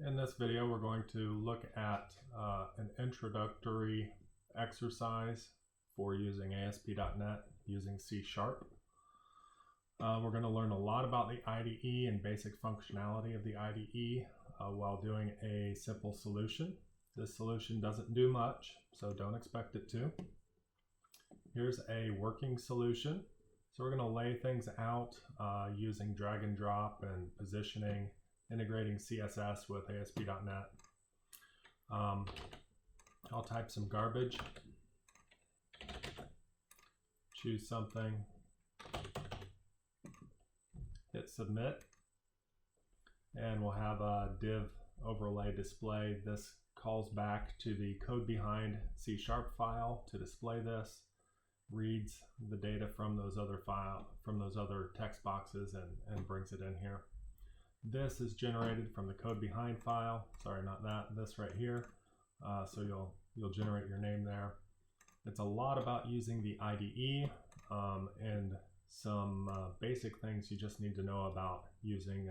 In this video, we're going to look at an introductory exercise for using ASP.NET using C#. We're going to learn a lot about the IDE and basic functionality of the IDE while doing a simple solution. This solution doesn't do much, so don't expect it to. Here's a working solution. So we're going to lay things out using drag and drop and positioning, integrating CSS with ASP.NET. I'll type some garbage, choose something, hit submit, and we'll have a div overlay display. This calls back to the code behind C# file to display this, reads the data from those other text boxes and brings it in here. This is generated from the code behind file. Sorry, not that, this right here. So you'll generate your name there. It's a lot about using the IDE and some basic things you just need to know about using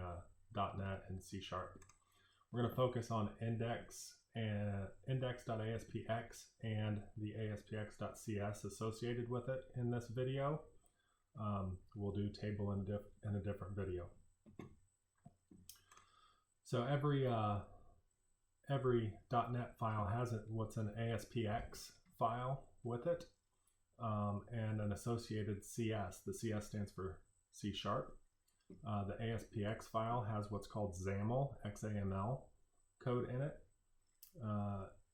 .NET and C#. We're going to focus on index and index.aspx and the aspx.cs associated with it in this video. We'll do table in a different video. So every .NET file has what's an ASPX file with it and an associated CS. The CS stands for C#. The ASPX file has what's called XAML, XAML code in it.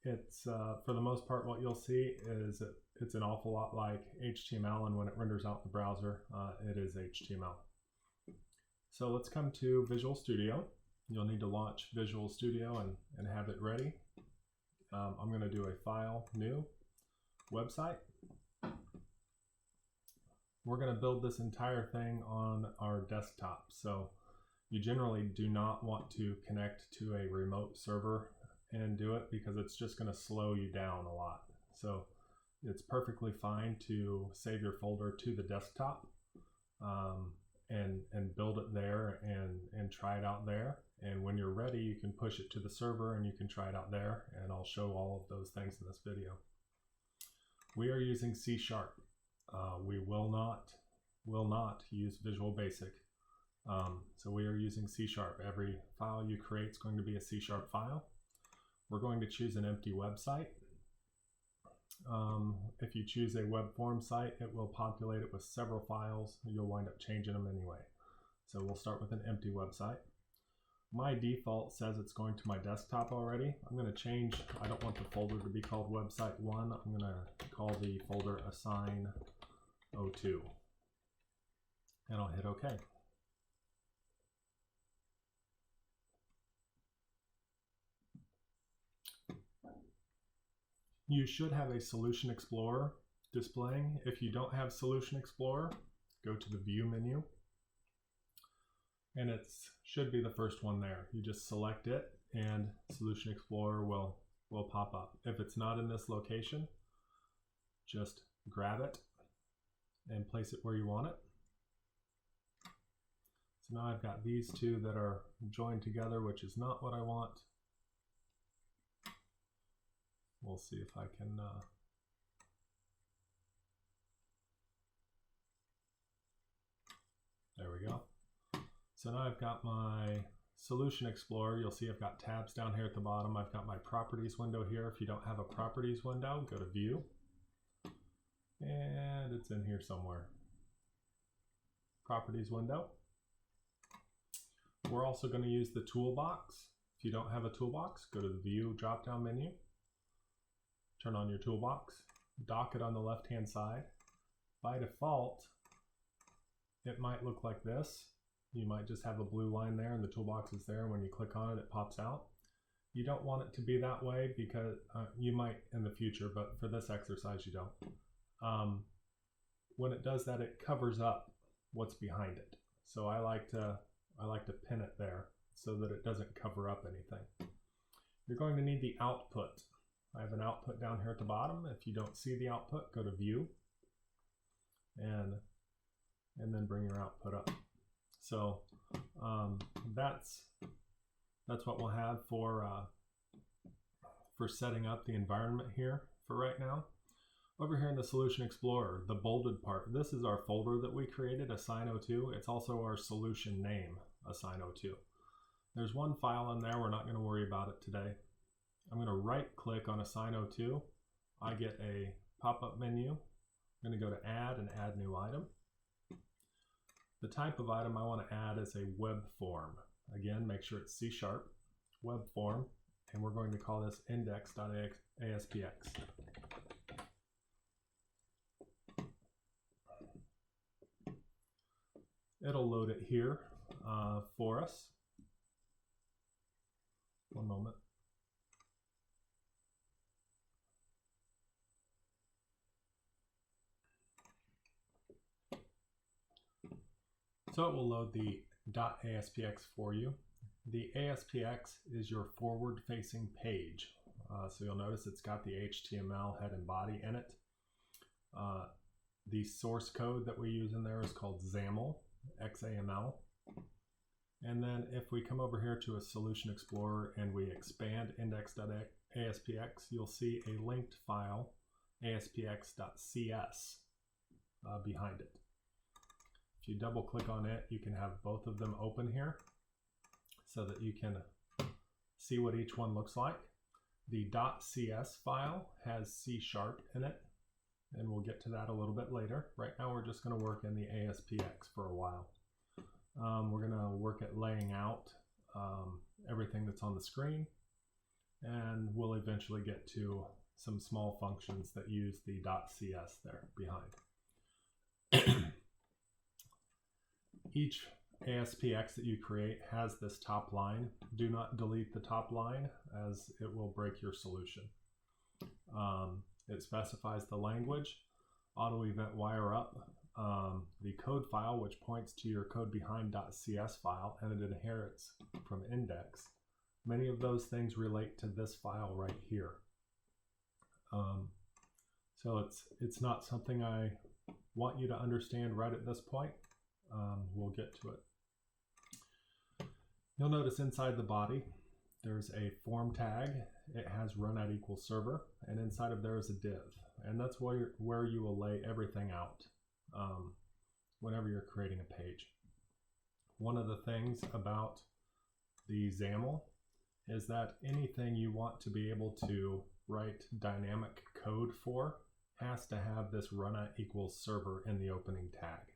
It's for the most part what you'll see is it's an awful lot like HTML, and when it renders out in the browser, it is HTML. So let's come to Visual Studio. You'll need to launch Visual Studio and have it ready. I'm going to do a File, New, Website. We're going to build this entire thing on our desktop. So you generally do not want to connect to a remote server and do it because it's just going to slow you down a lot. So it's perfectly fine to save your folder to the desktop and build it there and try it out there. And when you're ready, you can push it to the server and you can try it out there, and I'll show all of those things in this video. We are using C#. We will not use Visual Basic. So we are using C#. Every file you create is going to be a C# file. We're going to choose an empty website. If you choose a web form site, it will populate it with several files. You'll wind up changing them anyway. So we'll start with an empty website. My default says it's going to my desktop already. I'm going to change, I don't want the folder to be called website 1. I'm going to call the folder Assign02. And I'll hit OK. You should have a Solution Explorer displaying. If you don't have Solution Explorer, go to the View menu. And it should be the first one there. You just select it and Solution Explorer will pop up. If it's not in this location, just grab it and place it where you want it. So now I've got these two that are joined together, which is not what I want. We'll see if I can there we go. So now I've got my Solution Explorer. You'll see I've got tabs down here at the bottom. I've got my Properties window here. If you don't have a Properties window, go to View. And it's in here somewhere. Properties window. We're also going to use the toolbox. If you don't have a toolbox, go to the View drop-down menu. Turn on your toolbox. Dock it on the left-hand side. By default, it might look like this. You might just have a blue line there and the toolbox is there. When you click on it, it pops out. You don't want it to be that way because you might in the future, but for this exercise, you don't. When it does that, it covers up what's behind it. So I like to pin it there so that it doesn't cover up anything. You're going to need the output. I have an output down here at the bottom. If you don't see the output, go to View and then bring your output up. So that's That's what we'll have for setting up the environment here for right now. Over here in the Solution Explorer, the bolded part, this is our folder that we created, Assign02. It's also our solution name, Assign02. There's one file in there. We're not going to worry about it today. I'm going to right click on Assign02. I get a pop-up menu. I'm going to go to Add and Add New Item. The type of item I want to add is a web form. Again, make sure it's C# web form, and we're going to call this index.aspx. It'll load it here for us. One moment. So it will load the .aspx for you. The ASPX is your forward-facing page. So you'll notice it's got the HTML head and body in it. The source code that we use in there is called XAML, XAML. And then if we come over here to a Solution Explorer and we expand index.aspx, you'll see a linked file, aspx.cs, behind it. If you double click on it, you can have both of them open here so that you can see what each one looks like. The .cs file has C# in it, and we'll get to that a little bit later. Right now we're just going to work in the ASPX for a while. We're going to work at laying out everything that's on the screen, and we'll eventually get to some small functions that use the .cs there behind. Each ASPX that you create has this top line. Do not delete the top line, as it will break your solution. It specifies the language, auto event wire up, the code file, which points to your code behind.cs file, and it inherits from index. Many of those things relate to this file right here. So it's not something I want you to understand right at this point. We'll get to it. You'll notice inside the body there's a form tag. It has run at equals server, and inside of there is a div, and that's where you will lay everything out whenever you're creating a page. One of the things about the XAML is that anything you want to be able to write dynamic code for has to have this run at equals server in the opening tag.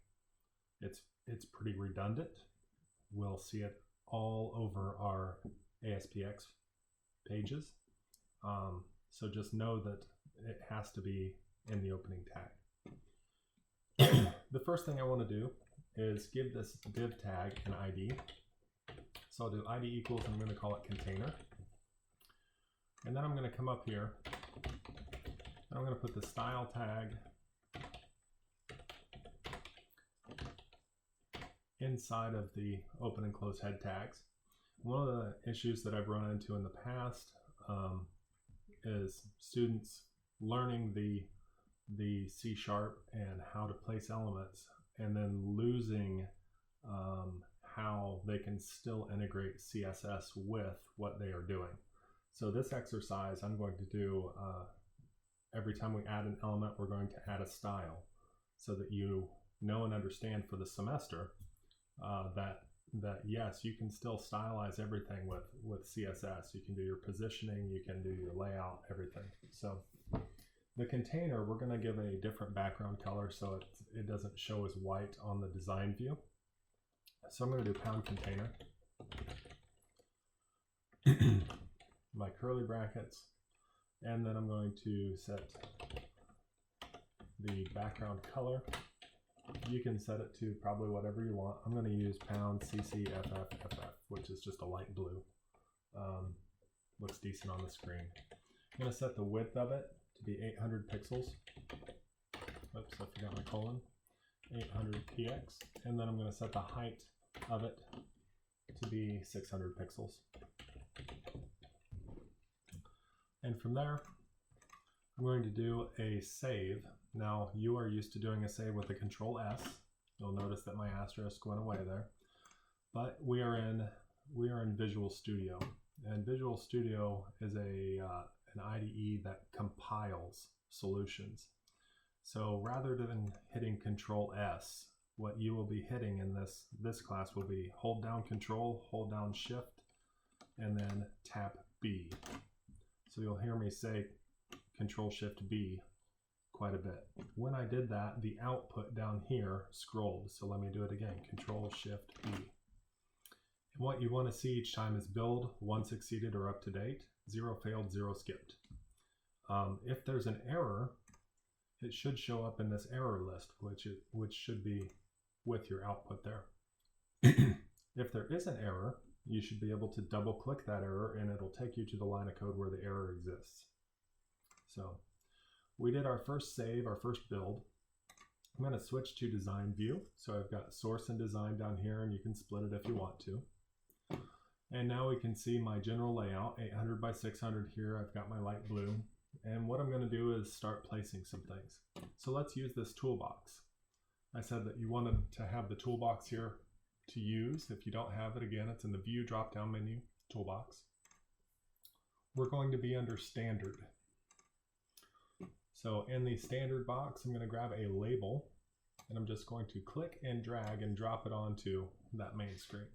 It's pretty redundant. We'll see it all over our ASPX pages. So just know that it has to be in the opening tag. The first thing I want to do is give this div tag an ID. So I'll do ID equals, and I'm going to call it container. And then I'm going to come up here and I'm going to put the style tag inside of the open and close head tags. One of the issues that I've run into in the past is students learning the C# and how to place elements, and then losing how they can still integrate CSS with what they are doing. So this exercise I'm going to do every time we add an element, we're going to add a style, so that you know and understand for the semester that yes, you can still stylize everything with CSS. You can do your positioning, you can do your layout, everything. So the container, we're going to give a different background color so it doesn't show as white on the design view. So I'm going to do #container, my curly brackets, and then I'm going to set the background color. You can set it to probably whatever you want. I'm going to use #CCFFFF, which is just a light blue. Looks decent on the screen. I'm going to set the width of it to be 800 pixels. Oops, I forgot my colon. 800 px. And then I'm going to set the height of it to be 600 pixels. And from there, I'm going to do a save. Now, you are used to doing a save with a Control S. You'll notice that my asterisk went away there. But we are in we are in Visual Studio, and Visual Studio is an IDE that compiles solutions. So rather than hitting Control S, what you will be hitting in this class will be hold down Control, hold down Shift, and then tap B. So you'll hear me say Control Shift B quite a bit. When I did that, the output down here scrolled. So let me do it again, Control Shift B. And what you want to see each time is build, 1 succeeded or up to date, 0 failed, 0 skipped. If there's an error, it should show up in this error list, which should be with your output there. If there is an error, you should be able to double click that error and it'll take you to the line of code where the error exists. So we did our first save, our first build. I'm going to switch to design view. So I've got source and design down here, and you can split it if you want to. And now we can see my general layout, 800 by 600 here. I've got my light blue. And what I'm going to do is start placing some things. So let's use this toolbox. I said that you wanted to have the toolbox here to use. If you don't have it, again, it's in the view drop-down menu, toolbox. We're going to be under standard. So in the standard box, I'm going to grab a label, and I'm just going to click and drag and drop it onto that main screen.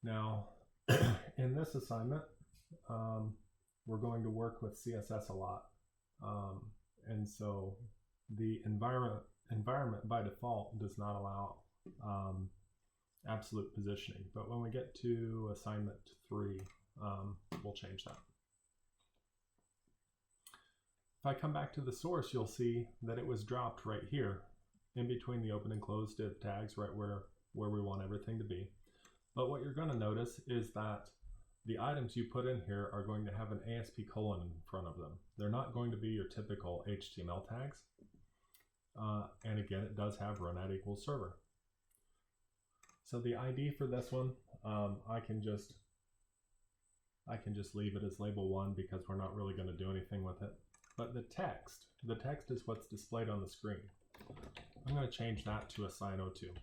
Now, in this assignment, we're going to work with CSS a lot. And so the environment by default does not allow absolute positioning. But when we get to assignment 3, we'll change that. If I come back to the source, you'll see that it was dropped right here in between the open and close div tags, right where we want everything to be. But what you're going to notice is that the items you put in here are going to have an ASP colon in front of them. They're not going to be your typical HTML tags. And again, it does have run at equals server. So the ID for this one, I can just leave it as label 1 because we're not really going to do anything with it. But the text is what's displayed on the screen. I'm going to change that to Assign02.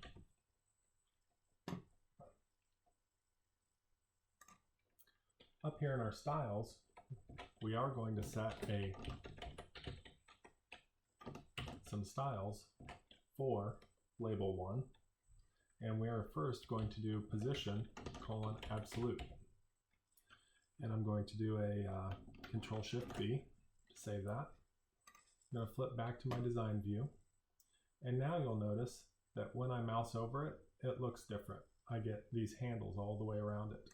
Up here in our styles, we are going to set some styles for label 1, and we are first going to do position : absolute. And I'm going to do a Control Shift B to save that. I'm going to flip back to my design view, and now you'll notice that when I mouse over it, it looks different. I get these handles all the way around it,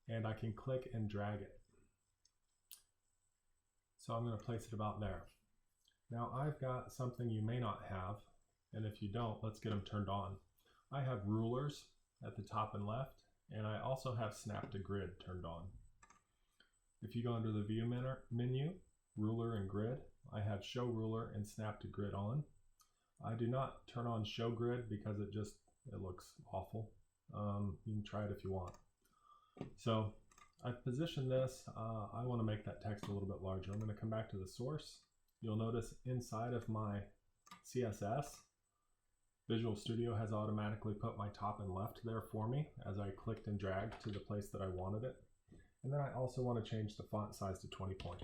and I can click and drag it. So I'm going to place it about there. Now I've got something you may not have, and if you don't, let's get them turned on. I have rulers at the top and left, and I also have snap to grid turned on. If you go under the view menu, ruler and grid, I have show ruler and snap to grid on. I do not turn on show grid because it looks awful. You can try it if you want. So I've positioned this. I want to make that text a little bit larger. I'm going to come back to the source. You'll notice inside of my CSS, Visual Studio has automatically put my top and left there for me as I clicked and dragged to the place that I wanted it. And then I also want to change the font size to 20 point.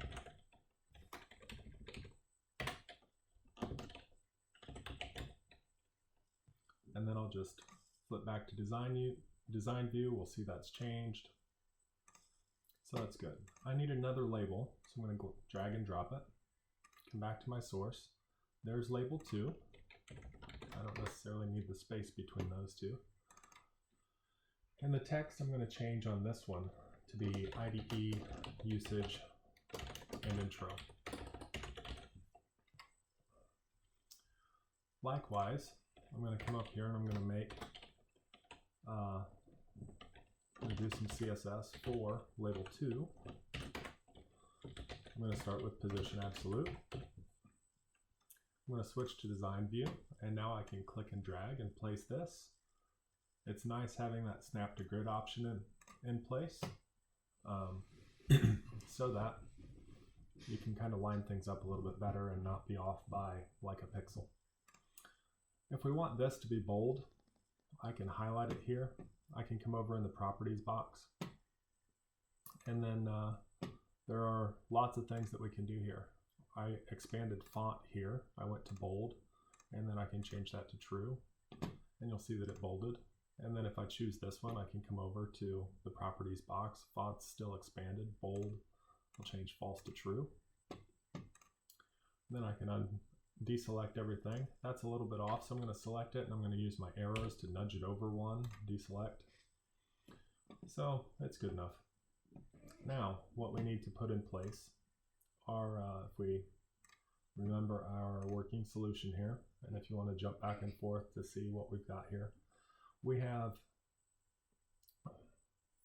And then I'll just flip back to design view. We'll see that's changed. So that's good. I need another label, so I'm going to drag and drop it. Come back to my source. There's label 2. I don't necessarily need the space between those two. And the text I'm going to change on this one to be IDE, usage, and intro. Likewise, I'm going to come up here and I'm going to make do some CSS for label 2. I'm going to start with position absolute. I'm going to switch to design view, and now I can click and drag and place this. It's nice having that snap to grid option in place so that you can kind of line things up a little bit better and not be off by like a pixel. If we want this to be bold, I can highlight it here I can come over in the properties box, and then there are lots of things that we can do here. I expanded font here. I went to bold, and then I can change that to true, and you'll see that it bolded. And then if I choose this one, I can come over to the properties box. Font's still expanded, bold. I'll change false to true. Then I can deselect everything. That's a little bit off, so I'm going to select it, and I'm going to use my arrows to nudge it over one, deselect. So it's good enough. Now, what we need to put in place are, if we remember our working solution here, and if you want to jump back and forth to see what we've got here, we have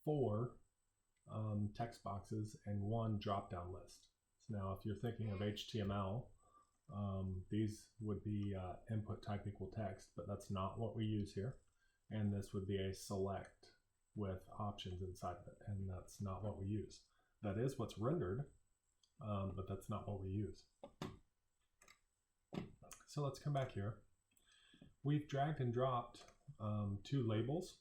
4 text boxes and 1 drop-down list. So now, if you're thinking of HTML, these would be input type equal text, but that's not what we use here. And this would be a select with options inside of it, and that's not what we use. That is what's rendered, but that's not what we use. So let's come back here. We've dragged and dropped 2 labels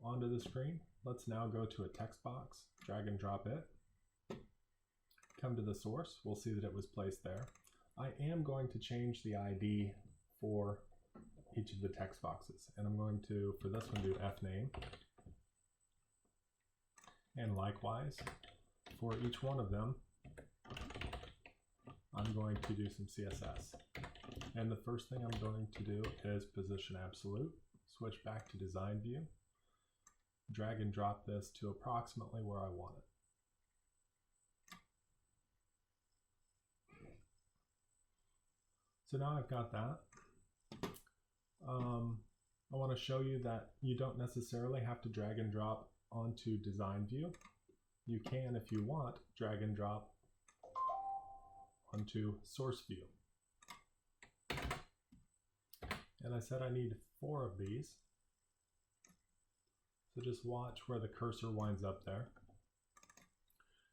onto the screen. Let's now go to a text box, drag and drop it. Come to the source, we'll see that it was placed there. I am going to change the ID for each of the text boxes, and I'm going to, for this one, do fname. And likewise, for each one of them, I'm going to do some CSS. And the first thing I'm going to do is position absolute, switch back to design view, drag and drop this to approximately where I want it. So now I've got that. I want to show you that you don't necessarily have to drag and drop onto design view. You can, if you want, drag and drop onto source view. And I said I need 4 of these. So just watch where the cursor winds up there.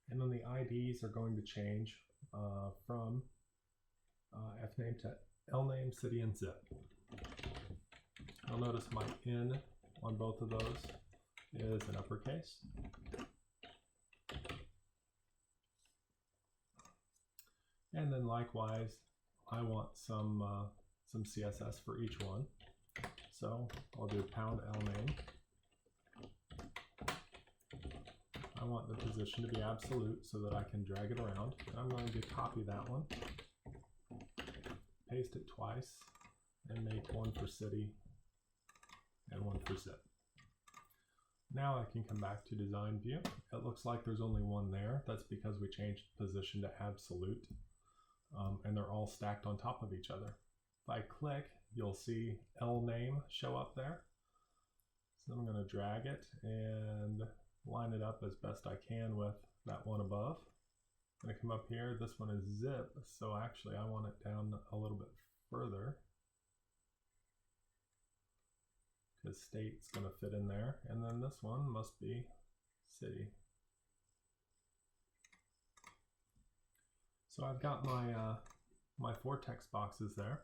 And then the IDs are going to change from fname to lname, city, and zip. You'll notice my N on both of those is an uppercase. And then likewise, I want some CSS for each one. So I'll do #lname. I want the position to be absolute so that I can drag it around. And I'm going to copy that one, paste it twice, and make 1 for city and 1 for zip. Now I can come back to design view. It looks like there's only 1 there. That's because we changed position to absolute, and they're all stacked on top of each other. If I click, you'll see lname show up there. So I'm going to drag it and line it up as best I can with that one above. I'm going to come up here. This one is zip, so actually I want it down a little bit further, because state's going to fit in there. And then this one must be city. So I've got my my 4 text boxes there.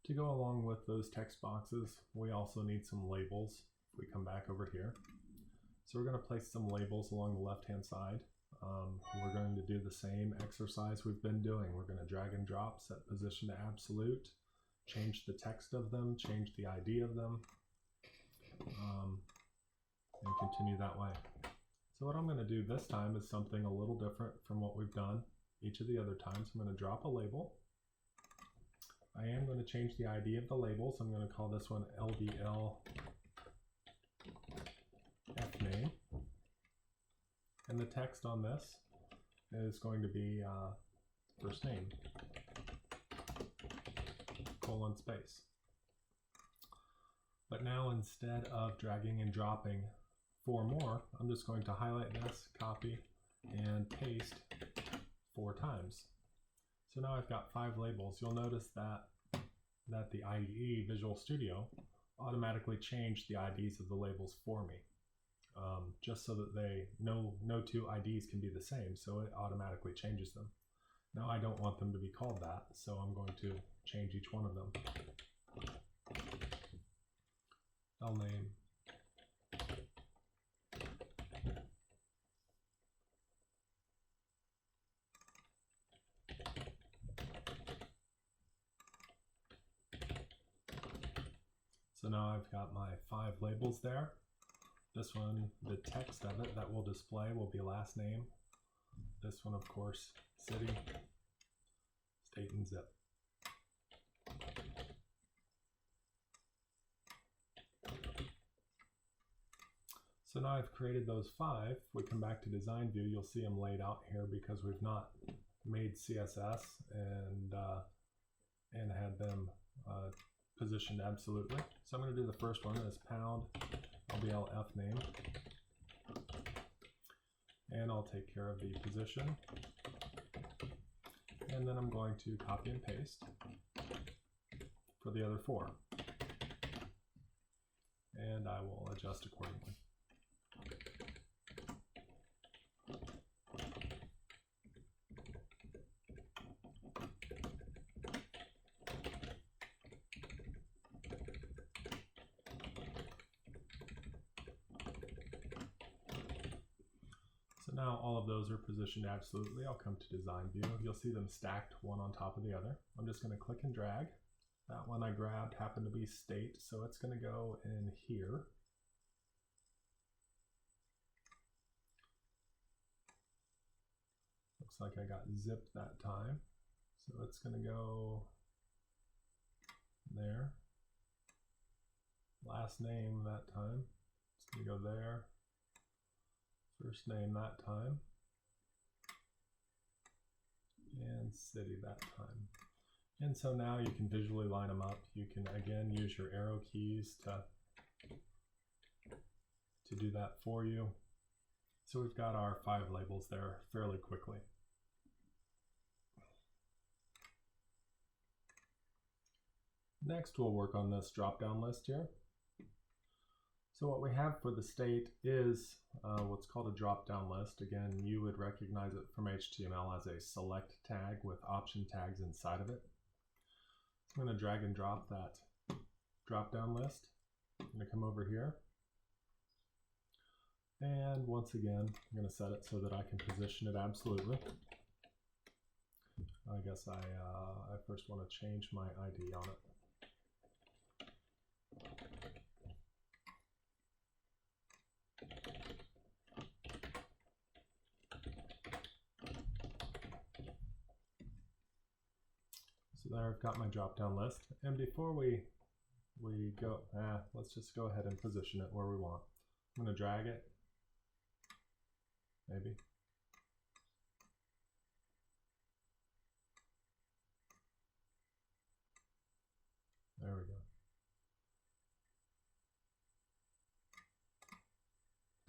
To go along with those text boxes, we also need some labels. If we come back over here, so we're going to place some labels along the left-hand side. We're going to do the same exercise we've been doing. We're going to drag and drop, set position to absolute, change the text of them, change the ID of them, and continue that way. So what I'm going to do this time is something a little different from what we've done each of the other times. I'm going to drop a label. I am going to change the ID of the labels. I'm going to call this one LBL fname. And the text on this is going to be first name, colon space. But now instead of dragging and dropping 4 more, I'm just going to highlight this, copy, and paste 4 times. So now I've got 5 labels. You'll notice that the IDE, Visual Studio, automatically changed the IDs of the labels for me, just so that no 2 IDs can be the same, so it automatically changes them. Now I don't want them to be called that, so I'm going to change each one of them. I'll name So now I've got my 5 labels there. This one, the text of it that will display will be last name. This one, of course, city, state, and zip. So now I've created those 5. If we come back to design view, you'll see them laid out here because we've not made CSS and had them positioned absolutely. So I'm going to do the first one as pound LBLF name, and I'll take care of the position, and then I'm going to copy and paste for the other 4, and I will adjust accordingly. Now all of those are positioned absolutely. I'll come to design view. You'll see them stacked one on top of the other. I'm just going to click and drag. That one I grabbed happened to be state, so it's going to go in here. Looks like I got zipped that time, so it's going to go there. Last name that time, it's going to go there. First name that time, and city that time. And so now you can visually line them up. You can again use your arrow keys to do that for you. So we've got our 5 labels there fairly quickly. Next we'll work on this drop-down list here. So what we have for the state is what's called a drop-down list. Again, you would recognize it from HTML as a select tag with option tags inside of it. So I'm going to drag and drop that drop-down list. I'm going to come over here. And once again, I'm going to set it so that I can position it absolutely. I guess I first want to change my ID on it. So there I've got my drop-down list, and before we go, let's just go ahead and position it where we want. I'm going to drag it, maybe. There we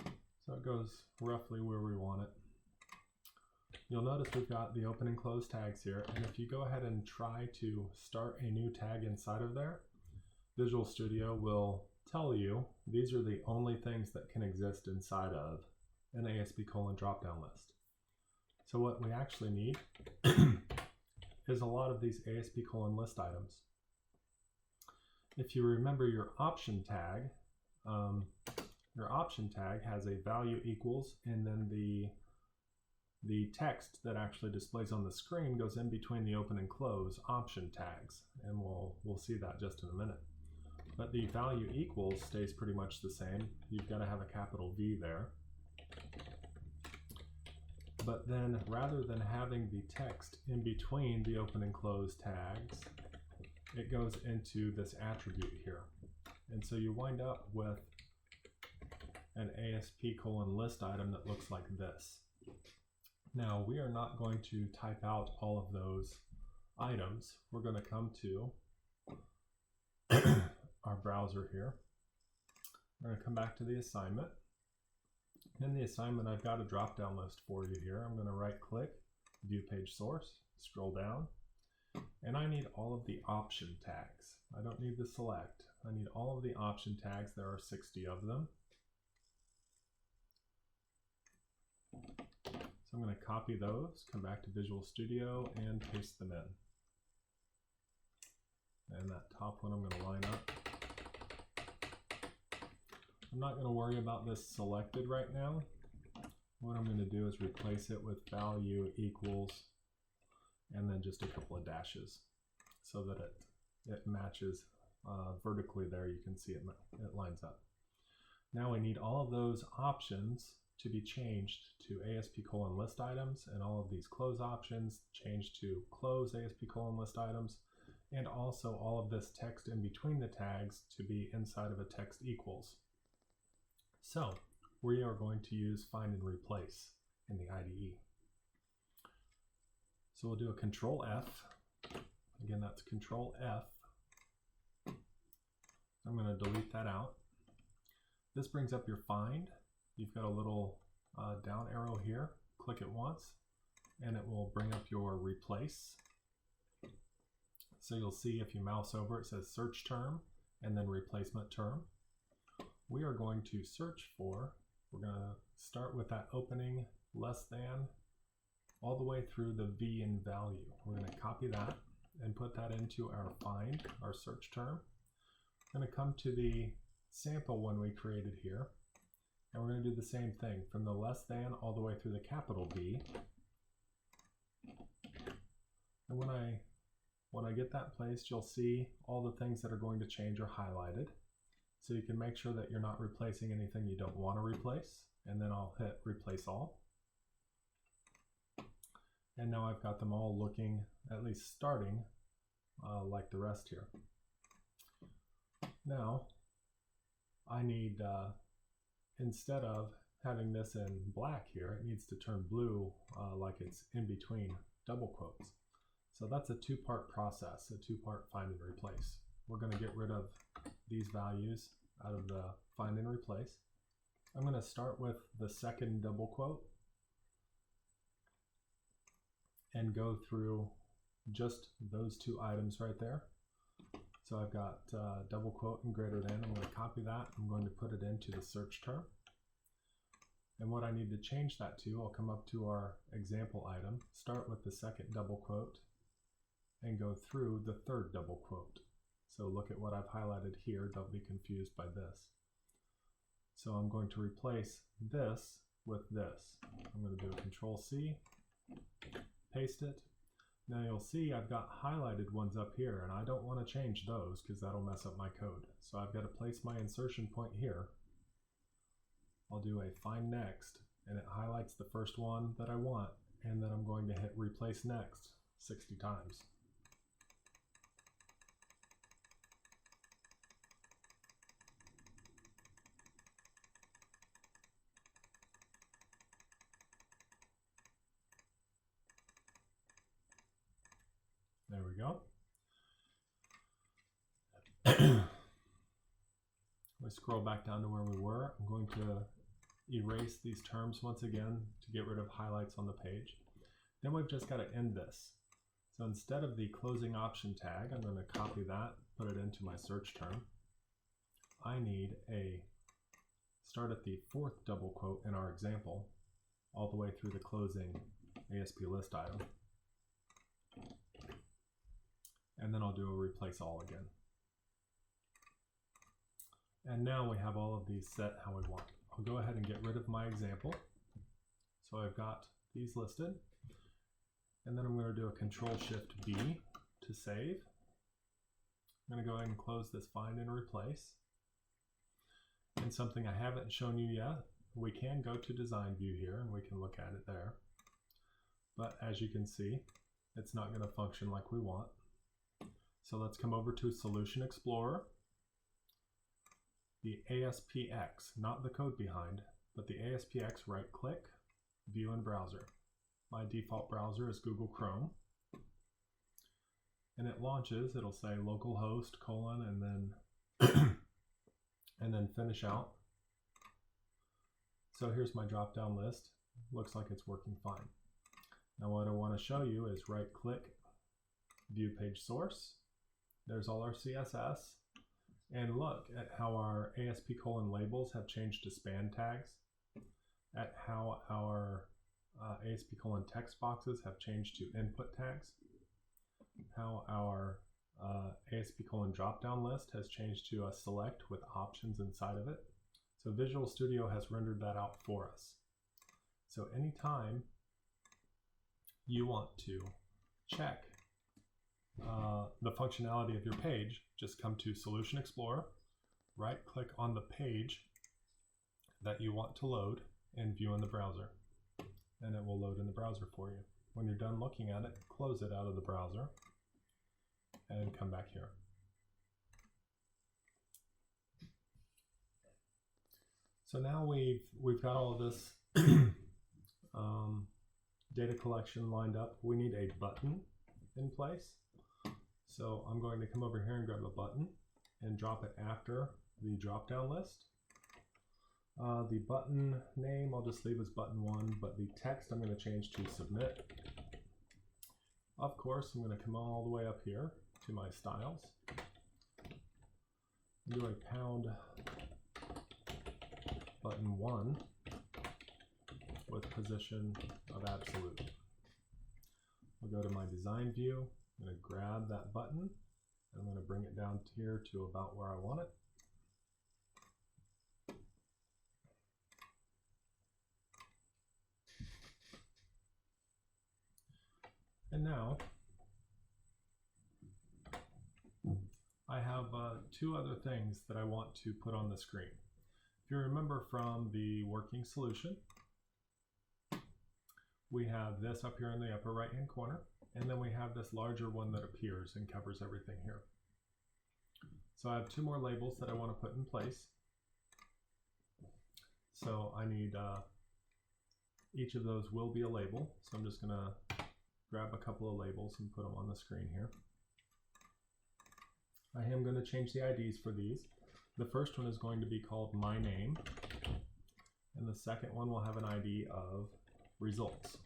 go. So it goes roughly where we want it. You'll notice we've got the open and close tags here, and if you go ahead and try to start a new tag inside of there, Visual Studio will tell you these are the only things that can exist inside of an ASP: drop-down list. So what we actually need is a lot of these ASP: list items. If you remember your option tag has a value equals, and then the text that actually displays on the screen goes in between the open and close option tags, and we'll see that just in a minute. But the value equals stays pretty much the same. You've got to have a capital V there. But then rather than having the text in between the open and close tags, it goes into this attribute here. And so you wind up with an ASP: list item that looks like this. Now we are not going to type out all of those items. We're going to come to our browser here. We're going to come back to the assignment. In the assignment, I've got a drop-down list for you here. I'm going to right-click, View Page Source, scroll down, and I need all of the option tags. I don't need the select. I need all of the option tags. There are 60 of them. So I'm going to copy those, come back to Visual Studio and paste them in. And that top one I'm going to line up. I'm not going to worry about this selected right now. What I'm going to do is replace it with value equals and then just a couple of dashes so that it matches vertically there. You can see it lines up. Now we need all of those options to be changed to ASP:list items, and all of these close options changed to close ASP:list items, and also all of this text in between the tags to be inside of a text equals. So we are going to use find and replace in the IDE. So we'll do a Control F. Again, that's Control F. I'm going to delete that out. This brings up your find. You've got a little down arrow here. Click it once and it will bring up your replace. So you'll see if you mouse over, it says search term and then replacement term. We are going to search for, we're going to start with that opening less than all the way through the V in value. We're going to copy that and put that into our find, our search term. I'm going to come to the sample one we created here, and we're going to do the same thing from the less than all the way through the capital V. And when I get that placed, you'll see all the things that are going to change are highlighted. So you can make sure that you're not replacing anything you don't want to replace, and then I'll hit replace all. And now I've got them all looking, at least starting, like the rest here. Now, I need, instead of having this in black here, it needs to turn blue like it's in between double quotes. So that's a two-part process, a two-part find and replace. We're going to get rid of these values out of the find and replace. I'm going to start with the second double quote and go through just those two items right there. So I've got double quote and greater than. I'm going to copy that. I'm going to put it into the search term. And what I need to change that to, I'll come up to our example item, start with the second double quote, and go through the third double quote. So look at what I've highlighted here. Don't be confused by this. So I'm going to replace this with this. I'm going to do a Control C, paste it. Now you'll see I've got highlighted ones up here, and I don't want to change those because that'll mess up my code. So I've got to place my insertion point here. I'll do a find next, and it highlights the first one that I want, and then I'm going to hit replace next 60 times. There we go. We scroll back down to where we were. I'm going to erase these terms once again to get rid of highlights on the page. Then we've just got to end this. So instead of the closing option tag, I'm going to copy that, put it into my search term. I need a start at the fourth double quote in our example, all the way through the closing ASP list item. And then I'll do a replace all again. And now we have all of these set how we want. I'll go ahead and get rid of my example. So I've got these listed. And then I'm going to do a Control-Shift-B to save. I'm going to go ahead and close this find and replace. And something I haven't shown you yet, we can go to Design View here and we can look at it there. But as you can see, it's not going to function like we want. So let's come over to Solution Explorer. The ASPX, not the code behind, but the ASPX, right click, View in Browser. My default browser is Google Chrome. And it launches, it'll say localhost : and then finish out. So here's my drop down list. Looks like it's working fine. Now what I want to show you is right click, View Page Source. There's all our CSS. And look at how our ASP: labels have changed to span tags, at how our ASP: text boxes have changed to input tags. How our ASP: drop-down list has changed to a select with options inside of it. So Visual Studio has rendered that out for us. So anytime you want to check the functionality of your page, just come to Solution Explorer, right-click on the page that you want to load, and view in the browser. And it will load in the browser for you. When you're done looking at it, close it out of the browser and come back here. So now we've got all of this data collection lined up. We need a button in place. So I'm going to come over here and grab a button and drop it after the drop-down list. The button name I'll just leave as button 1, but the text I'm going to change to submit. Of course, I'm going to come all the way up here to my styles, do a pound button 1 with position of absolute. I'll go to my design view. I'm going to grab that button and I'm going to bring it down here to about where I want it. And now I have two other things that I want to put on the screen. If you remember from the working solution, we have this up here in the upper right hand corner, and then we have this larger one that appears and covers everything here. So I have two more labels that I want to put in place. So I need each of those will be a label. So I'm just going to grab a couple of labels and put them on the screen here. I am going to change the IDs for these. The first one is going to be called My Name, and the second one will have an ID of Results.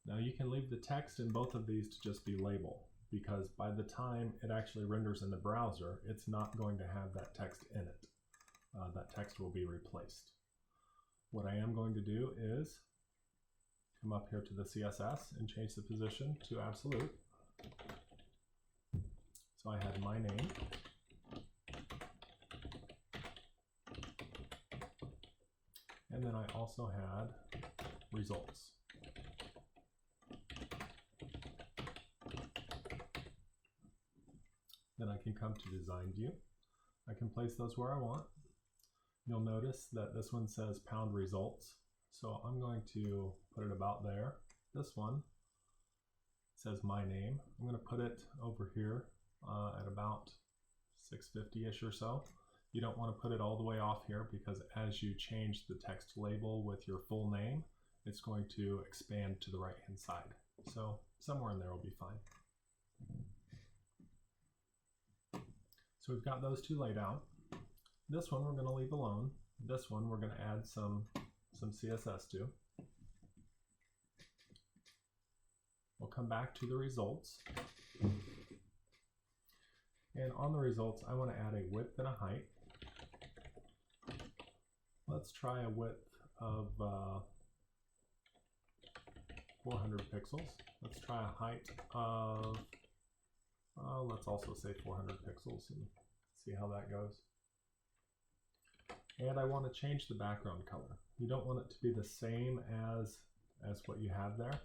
Now you can leave the text in both of these to just be label, because by the time it actually renders in the browser, it's not going to have that text in it. That text will be replaced. What I am going to do is come up here to the CSS and change the position to absolute. So I had my name, and then I also had results. Then I can come to design view. I can place those where I want. You'll notice that this one says pound results. So I'm going to put it about there. This one says my name. I'm going to put it over here at about 650-ish or so. You don't want to put it all the way off here, because as you change the text label with your full name, it's going to expand to the right hand side. So somewhere in there will be fine. So we've got those two laid out. This one we're going to leave alone. This one we're going to add some CSS to. We'll come back to the results. And on the results, I want to add a width and a height. Let's try a width of 400 pixels. Let's try a height of, let's also say 400 pixels and see how that goes. And I want to change the background color. You don't want it to be the same as what you have there,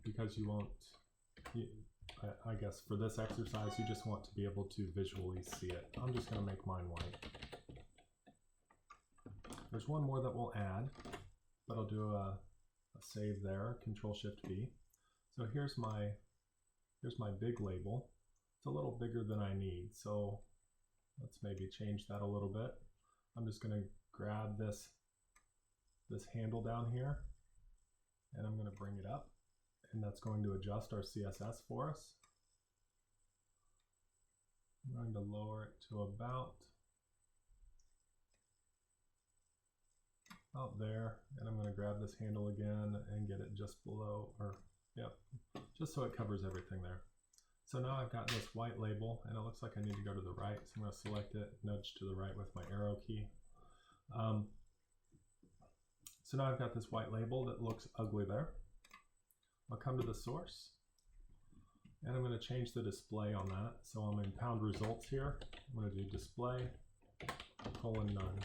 because you won't, I guess for this exercise, you just want to be able to visually see it. I'm just going to make mine white. There's one more that we'll add, but I'll do a save there, Control-Shift-V. So here's my big label. It's a little bigger than I need, so let's maybe change that a little bit. I'm just going to grab this handle down here, and I'm going to bring it up, and that's going to adjust our CSS for us. I'm going to lower it to about there, and I'm going to grab this handle again and get it just below, or yep, just so it covers everything there. So now I've got this white label, and it looks like I need to go to the right, so I'm going to select it, nudge to the right with my arrow key. So now I've got this white label that looks ugly there. I'll come to the source, and I'm going to change the display on that. So I'm in pound results here. I'm going to do display, :none.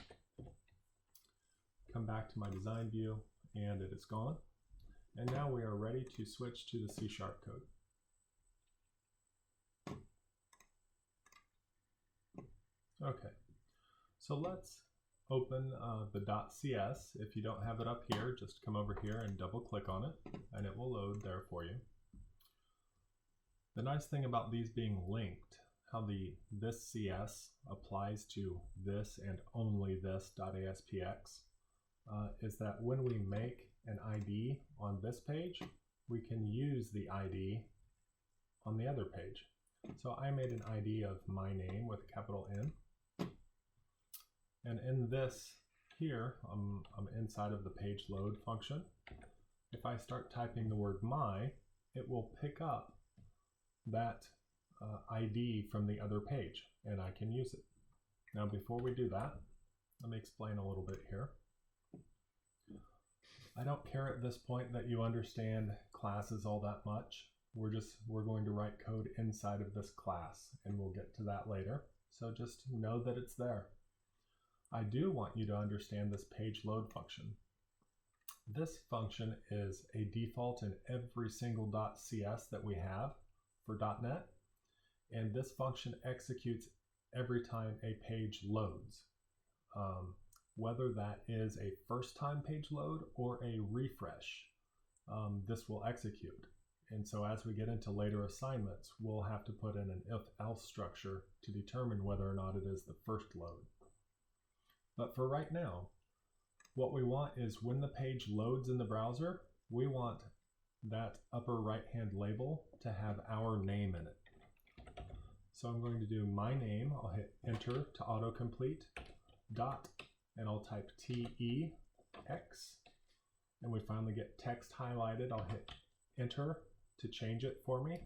Come back to my design view, and it is gone. And now we are ready to switch to the C# code. Okay, so let's open the .cs. If you don't have it up here, just come over here and double click on it, and it will load there for you. The nice thing about these being linked, how this CS applies to this and only this .aspx, is that when we make an ID on this page, we can use the ID on the other page. So I made an ID of my name with a capital N. And in this here, I'm inside of the page load function. If I start typing the word my, it will pick up that ID from the other page, and I can use it. Now before we do that, let me explain a little bit here. I don't care at this point that you understand classes all that much. We're going to write code inside of this class, and we'll get to that later. So just know that it's there. I do want you to understand this page load function. This function is a default in every single .cs that we have for .NET, and this function executes every time a page loads. Whether that is a first-time page load or a refresh, this will execute. And so as we get into later assignments, we'll have to put in an if-else structure to determine whether or not it is the first load. But for right now, what we want is when the page loads in the browser, we want that upper right-hand label to have our name in it. So I'm going to do my name. I'll hit enter to autocomplete, dot, and I'll type TEX, and we finally get text highlighted. I'll hit enter to change it for me,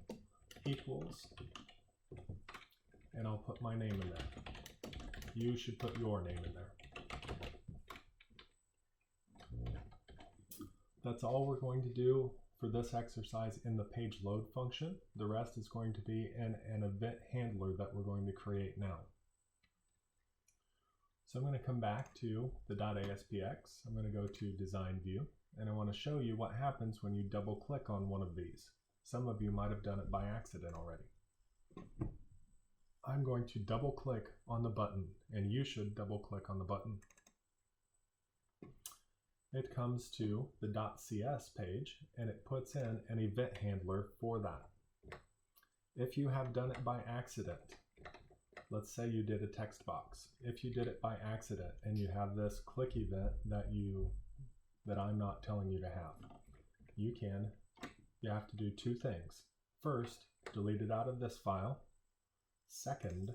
equals, and I'll put my name in there. You should put your name in there. That's all we're going to do for this exercise in the page load function. The rest is going to be in an event handler that we're going to create now. So I'm going to come back to the .aspx. I'm going to go to design view, and I want to show you what happens when you double click on one of these. Some of you might have done it by accident already. I'm going to double click on the button, and you should double click on the button. It comes to the .cs page, and it puts in an event handler for that. If you have done it by accident, let's say you did a text box. If you did it by accident and you have this click event that I'm not telling you to have, you have to do two things. First, delete it out of this file. Second,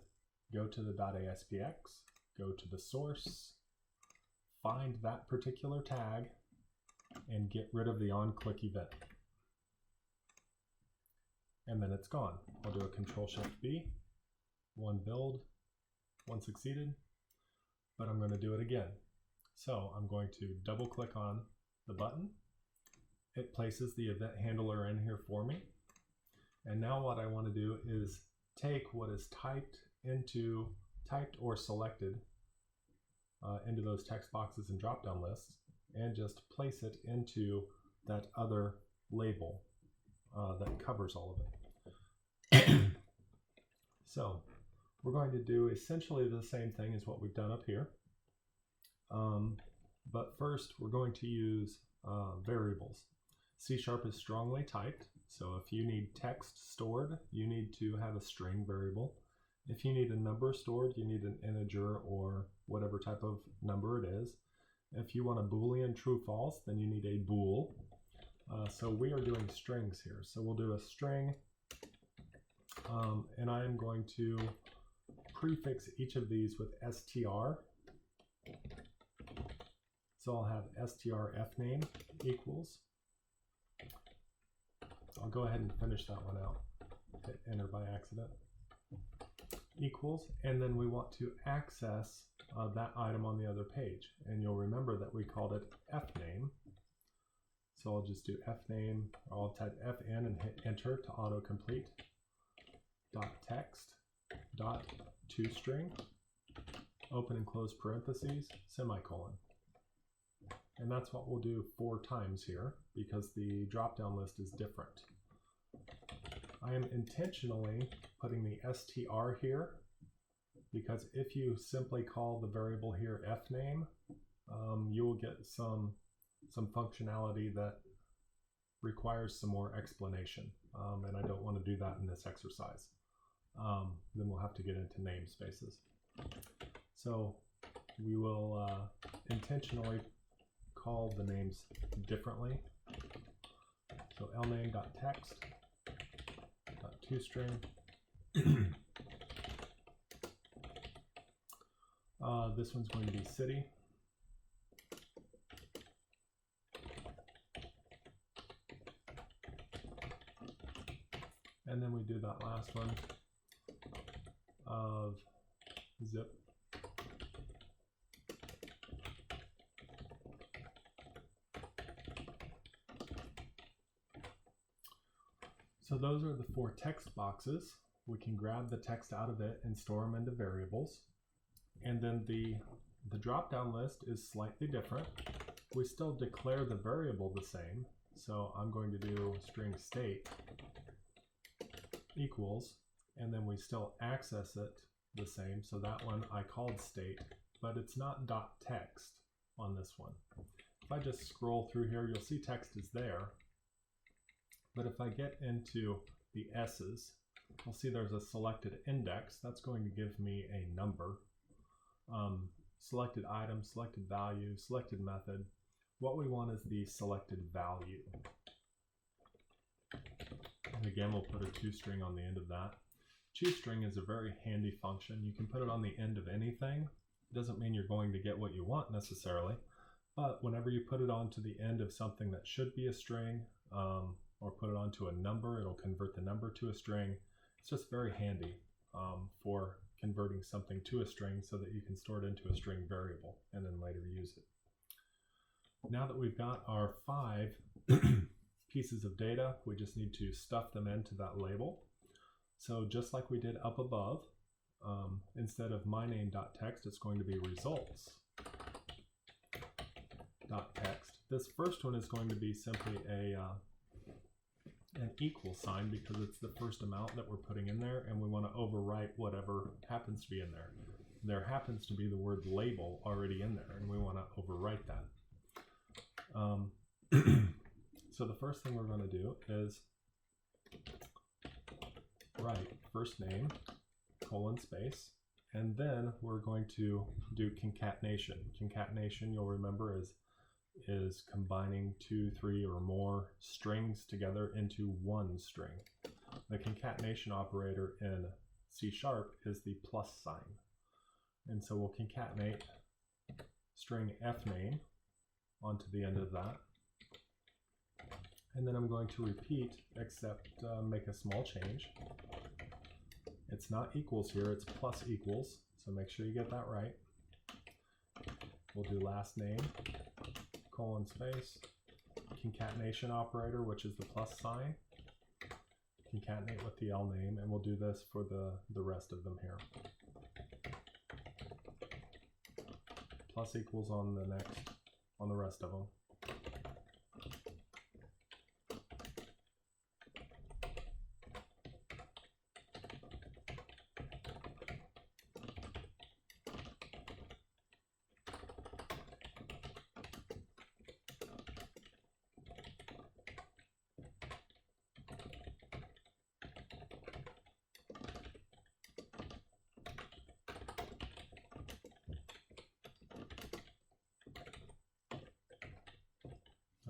go to the .aspx, go to the source, find that particular tag, and get rid of the on-click event. And then it's gone. I'll do a Control-Shift-B, one build, one succeeded, but I'm going to do it again. So I'm going to double click on the button. It places the event handler in here for me. And now what I want to do is take what is typed or selected into those text boxes and drop-down lists, and just place it into that other label that covers all of it. So we're going to do essentially the same thing as what we've done up here. But first, we're going to use variables. C# is strongly typed, so if you need text stored, you need to have a string variable. If you need a number stored, you need an integer or whatever type of number it is. If you want a Boolean true false, then you need a bool. So we are doing strings here. So we'll do a string, and I am going to prefix each of these with str. So I'll have strFname equals. I'll go ahead and finish that one out. Hit enter by accident. equals, and then we want to access that item on the other page. And you'll remember that we called it fname. So I'll just do fname, or I'll type fn and hit enter to autocomplete. .text, .toString, open and close parentheses, semicolon. And that's what we'll do 4 times here because the drop-down list is different. I am intentionally putting the str here because if you simply call the variable here fname, you will get some functionality that requires some more explanation, and I don't want to do that in this exercise. Then we'll have to get into namespaces. So we will intentionally call the names differently. So lname.text, .toString. This one's going to be city. And then we do that last one of zip. So those are the 4 text boxes. We can grab the text out of it and store them into variables. And then the drop-down list is slightly different. We still declare the variable the same. So I'm going to do string state equals, and then we still access it the same. So that one I called state, but it's not .text on this one. If I just scroll through here, you'll see text is there. But if I get into the S's, you'll see there's a selected index. That's going to give me a number. Selected item, selected value, selected method. What we want is the selected value. And again, we'll put a toString on the end of that. toString is a very handy function. You can put it on the end of anything. It doesn't mean you're going to get what you want necessarily, but whenever you put it onto the end of something that should be a string, or put it onto a number, it'll convert the number to a string. It's just very handy for converting something to a string so that you can store it into a string variable and then later use it. Now that we've got our 5 pieces of data, we just need to stuff them into that label. So just like we did up above, instead of myname.text, it's going to be results.text. This first one is going to be simply an equal sign because it's the first amount that we're putting in there, and we want to overwrite whatever happens to be in there. There happens to be the word label already in there, and we want to overwrite that. So the first thing we're going to do is write first name, colon space, and then we're going to do concatenation. Concatenation, you'll remember, is combining 2, 3, or more strings together into one string. The concatenation operator in C# is the plus sign. And so we'll concatenate string fname onto the end of that. And then I'm going to repeat, except make a small change. It's not equals here, it's plus equals. So make sure you get that right. We'll do last name, colon space, concatenation operator, which is the plus sign, concatenate with the L name, and we'll do this for the rest of them here. Plus equals on the rest of them.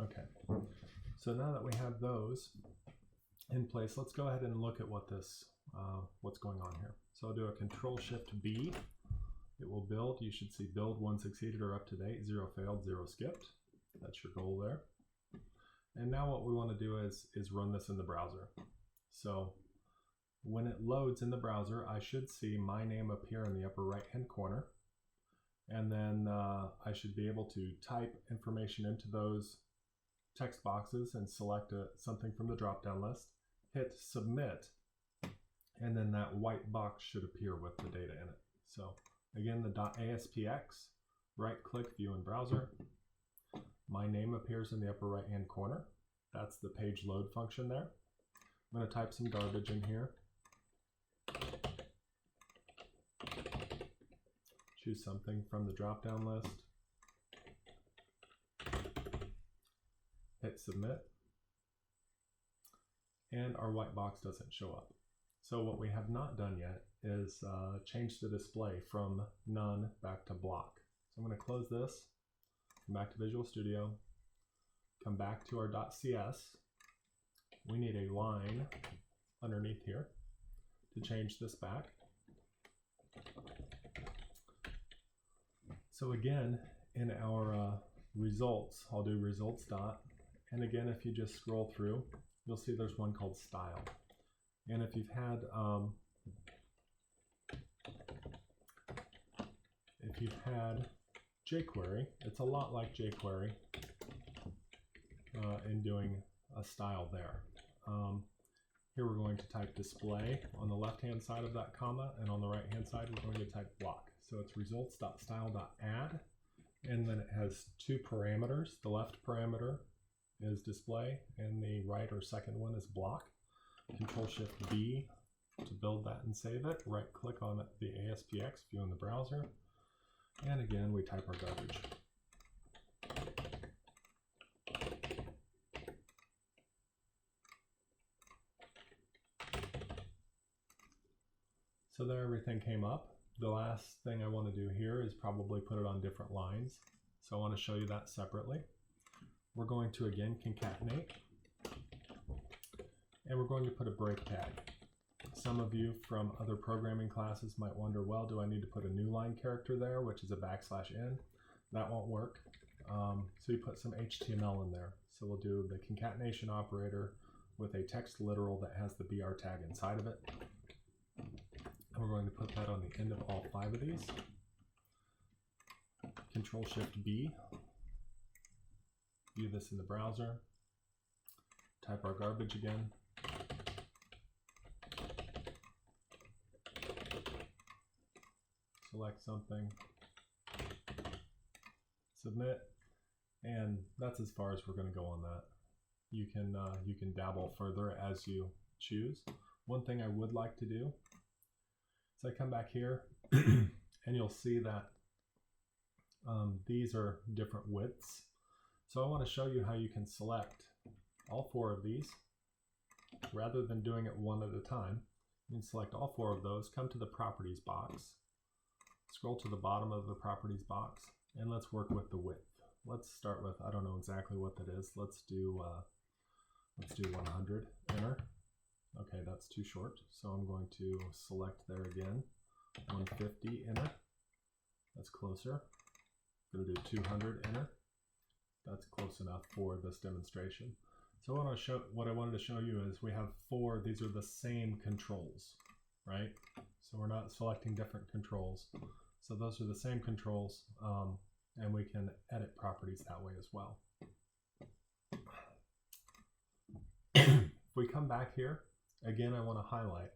Okay, so now that we have those in place, let's go ahead and look at what's going on here. So I'll do a Control-Shift-B. It will build. You should see build 1 succeeded or up to date, 0 failed, 0 skipped. That's your goal there. And now what we want to do is run this in the browser. So when it loads in the browser, I should see my name appear in the upper right hand corner. And then I should be able to type information into those text boxes and select something from the drop-down list, hit submit, and then that white box should appear with the data in it. So again, the .aspx, right-click, view in browser. My name appears in the upper right-hand corner. That's the page load function there. I'm going to type some garbage in here. Choose something from the drop-down list. Hit submit. And our white box doesn't show up. So what we have not done yet is change the display from none back to block. So I'm going to close this, come back to Visual Studio, come back to our .cs. We need a line underneath here to change this back. So again, in our results, I'll do results dot. And again, if you just scroll through, you'll see there's one called style. And if you've had jQuery, it's a lot like jQuery in doing a style there. Here we're going to type display on the left-hand side of that comma, and on the right-hand side we're going to type block. So it's results.style.add, and then it has two parameters. The left parameter is display, and the right or second one is block. Control-Shift-B to build that and save it. Right-click on the ASPX, view in the browser, and again we type our garbage. So there everything came up. The last thing I want to do here is probably put it on different lines. So I want to show you that separately. We're going to again concatenate, and we're going to put a break tag. Some of you from other programming classes might wonder, well, do I need to put a new line character there, which is a \n? That won't work. So you put some HTML in there. So we'll do the concatenation operator with a text literal that has the BR tag inside of it. And we're going to put that on the end of all 5 of these. Control-Shift-B. View this in the browser. Type our garbage again. Select something. Submit. And that's as far as we're going to go on that. You can dabble further as you choose. One thing I would like to do is I come back here and you'll see that these are different widths. So I want to show you how you can select all 4 of these rather than doing it one at a time. You can select all 4 of those, come to the properties box, scroll to the bottom of the properties box, and let's work with the width. Let's start with, I don't know exactly what that is. Let's do 100, enter. Okay, that's too short, so I'm going to select there again, 150, enter. That's closer. I'm going to do 200, enter. That's close enough for this demonstration. So what I wanted to show you is we have 4, these are the same controls, right? So we're not selecting different controls. So those are the same controls, and we can edit properties that way as well. If we come back here, again, I want to highlight,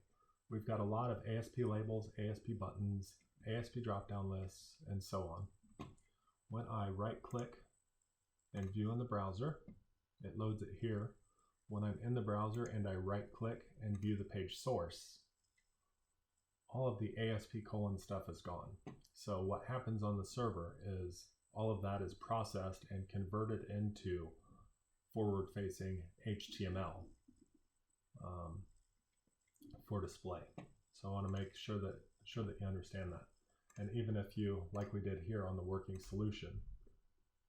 we've got a lot of ASP labels, ASP buttons, ASP drop-down lists, and so on. When I right-click and view in the browser, it loads it here. When I'm in the browser and I right-click and view the page source, all of the ASP colon stuff is gone. So what happens on the server is all of that is processed and converted into forward-facing HTML for display. So I want to make sure that you understand that. And even if you, like we did here on the working solution,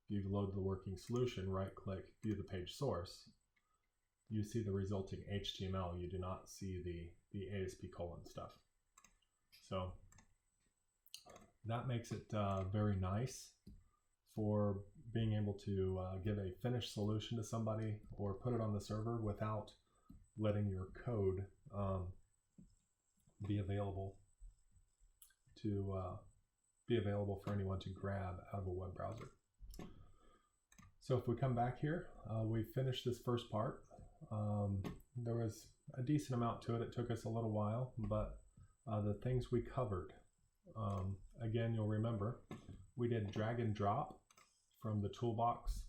if you load the working solution, right-click, view the page source, you see the resulting HTML. You do not see the ASP colon stuff. So that makes it very nice for being able to give a finished solution to somebody or put it on the server without letting your code be available for anyone to grab out of a web browser. So if we come back here, we finished this first part. There was a decent amount to it. It took us a little while, but the things we covered, again, you'll remember, we did drag and drop from the toolbox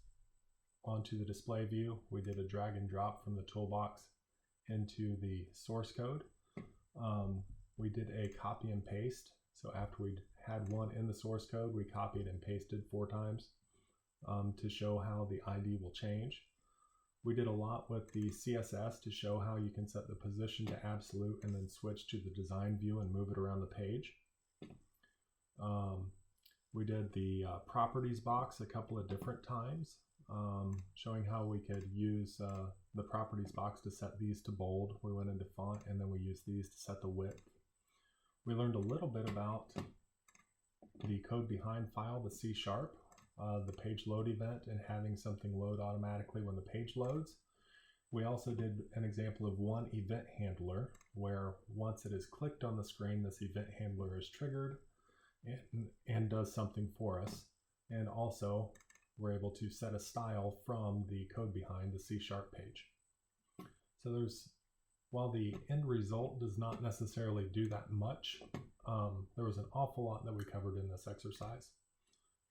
onto the display view. We did a drag and drop from the toolbox into the source code. We did a copy and paste. So after we had one in the source code, we copied and pasted 4 times to show how the ID will change. We did a lot with the CSS to show how you can set the position to absolute and then switch to the design view and move it around the page. We did the properties box a couple of different times, showing how we could use the properties box to set these to bold. We went into font and then we used these to set the width. We learned a little bit about the code behind file, the C#, the page load event, and having something load automatically when the page loads. We also did an example of one event handler where once it is clicked on the screen, this event handler is triggered and does something for us. And also we're able to set a style from the code behind the C# page. So while the end result does not necessarily do that much, there was an awful lot that we covered in this exercise.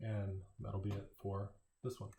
And that'll be it for this one.